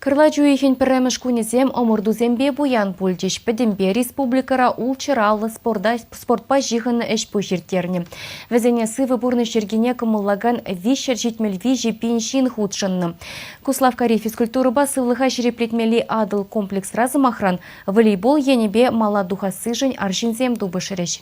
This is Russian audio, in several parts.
Кырлачу ехен пірреміш күнезем омырдузембе буян пульчиш. Пәдембе республикара улчыралы спортпа жиғын әш пөшертерні. Вәзіне сывы бұрны шергене кымыллаган вишер жетмел вижи пиншин худшынны. Куславкари физкультурыба сывлыға жереплетмели адыл комплекс разымахран волейбол енебе мала духасы жын аршинзем дубы шыреш.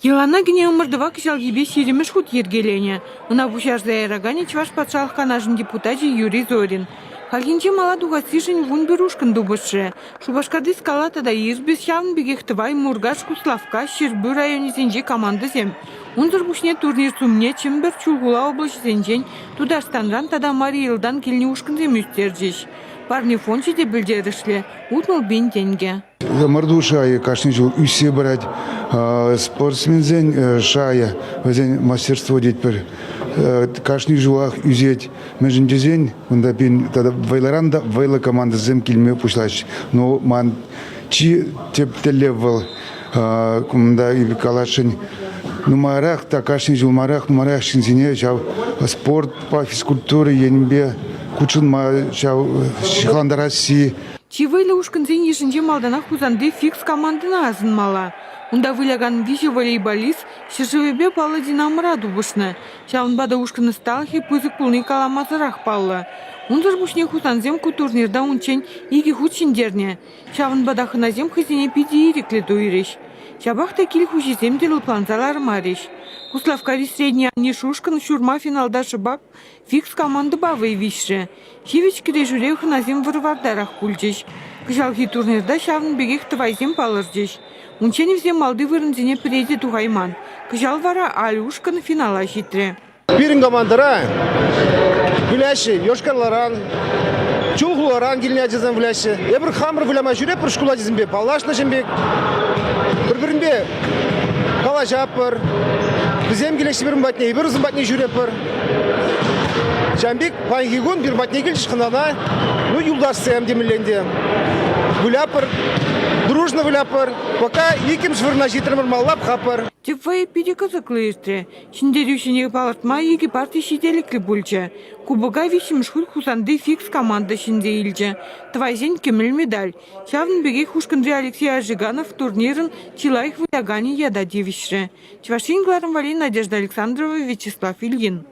Елана гіне омырдыва кішал ебе сиремеш худ ергелене. Уна бушарза эрагане чваш патшалық канажын депутати Юрий Зорин. Халгинче мала духасы жын вун берушкан дубышы. Шубашкады скалата да избес шавн бегехтывай Мургаш Куславка Шербы районе зенже команды зем. Унзыр бушне турнир сумне чембер чулгула область зенжен Тударстанран тада Мария Илдан келіне ушкан зем үстерджеш. Парни фончи де білдерішлі, утнул бен тенге. Морду шая, каждый жил усе брать, спортсмен шая, мастерство деть пер, каждый жилах узеть, между день, он да бин тогда вайларанда вайла команда зем кильме пушлач, но ман чи тептелевал, команда и калашин, ну марах, так каждый жил марах шинзине, чав спорт по физкультуре енбе, кучун ма чав шихланда России. Чивайлы ушканзен ешінже малданақ хузанды фикс командына азынмала. Унда выляган виже волейболист шыржывебе палы динамыра дубышны. Шавынбада ушканы сталхи пызык пулны каламазырақ палы. Унзыр бушне хузанзем турнирда унчен иги худшиндерне. Шавынбада хыназем хызене пиди ирекле дуиреш. Шабахта кил хужизем делу планзалар мареш. Куславкари средний нешушкан шурма финалда шыбак фикс команды бавы вишре. Хивич кирежурев хыназем вырвардарах пульчеш. Кышалхи турнирда шавын бегех тывайзем палырдеш. Унчені взем малды вырынзене преде тугайман. Кышал вара алюшкан финала хитре. Пирин командара, вляши, ёшкарларан, чулгуларан гильня дезен вляши. Эбір хамыр вляма жүре бір шкула дезенбе, палашна жембек. Бір-бірінбе кала жапыр. Бізем келеші бірін батне, бір ұзын батне жүре бір. Жамбек паңғигун бір батне келші қынана, ну юлдашсы әмдеміленде. Вляпыр, дружно вляпыр, пока екім жвырна жетірмір маллап қапыр. Тепвай пидика заклеистре. Шиндерюшіне палатма еки парти шителікли бульча. Кубага вишім шхур хусанды фикс команда шинде илча. Твайзен кемел медаль. Шавн беге хушкандре Алексей Ажиганов турнирын Чилайх вылягани яда девишре. Чвашингларым вали Надежда Александрова, Вячеслав Ильин.